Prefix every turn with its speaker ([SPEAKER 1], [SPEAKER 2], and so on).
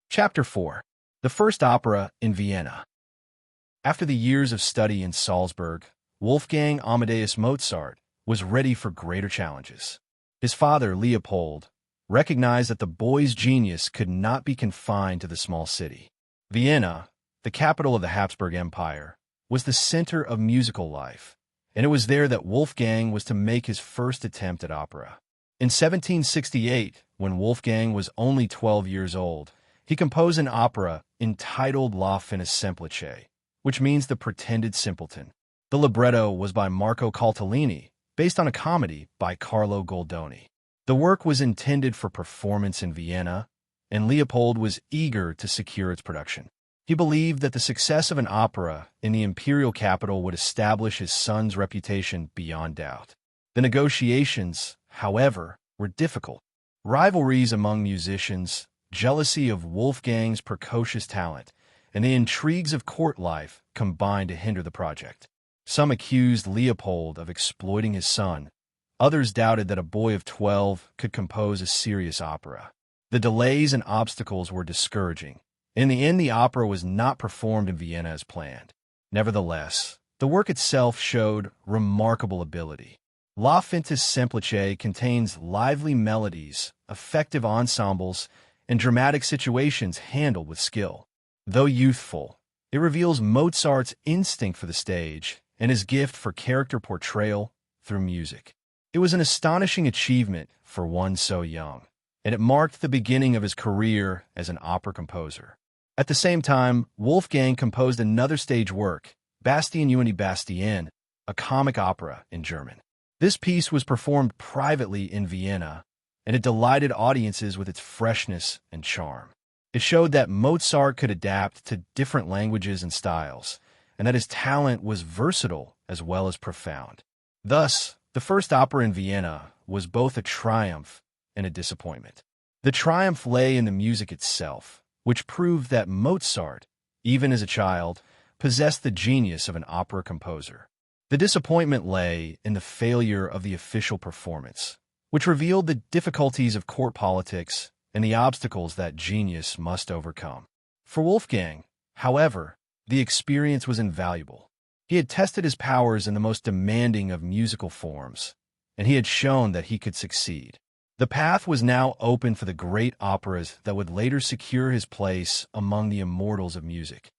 [SPEAKER 1] Chapter 4. The First Opera in Vienna. After the years of study in Salzburg, Wolfgang Amadeus Mozart was ready for greater challenges. His father, Leopold, recognized that the boy's genius could not be confined to the small city. Vienna, the capital of the Habsburg Empire, was the center of musical life, and it was there that Wolfgang was to make his first attempt at opera. In 1768, when Wolfgang was only 12 years old, he composed an opera entitled La Finta Giardiniera, which means the pretended simpleton. The libretto was by Marco Caltellini, based on a comedy by Carlo Goldoni. The work was intended for performance in Vienna, and Leopold was eager to secure its production. He believed that the success of an opera in the imperial capital would establish his son's reputation beyond doubt. The negotiations, however, were difficult. Rivalries among musicians, jealousy of Wolfgang's precocious talent, and the intrigues of court life combined to hinder the project. Some accused Leopold of exploiting his son. Others doubted that a boy of 12 could compose a serious opera. The delays and obstacles were discouraging. In the end, the opera was not performed in Vienna as planned. Nevertheless, the work itself showed remarkable ability. La Finta Giardiniera contains lively melodies, effective ensembles, and dramatic situations handled with skill. Though youthful, it reveals Mozart's instinct for the stage and his gift for character portrayal through music. It was an astonishing achievement for one so young, and it marked the beginning of his career as an opera composer. At the same time, Wolfgang composed another stage work, Bastien und Bastien, a comic opera in German. This piece was performed privately in Vienna, and it delighted audiences with its freshness and charm. It showed that Mozart could adapt to different languages and styles, and that his talent was versatile as well as profound. Thus, the first opera in Vienna was both a triumph and a disappointment. The triumph lay in the music itself, which proved that Mozart, even as a child, possessed the genius of an opera composer. The disappointment lay in the failure of the official performance, which revealed the difficulties of court politics and the obstacles that genius must overcome. For Wolfgang, however, the experience was invaluable. He had tested his powers in the most demanding of musical forms, and he had shown that he could succeed. The path was now open for the great operas that would later secure his place among the immortals of music.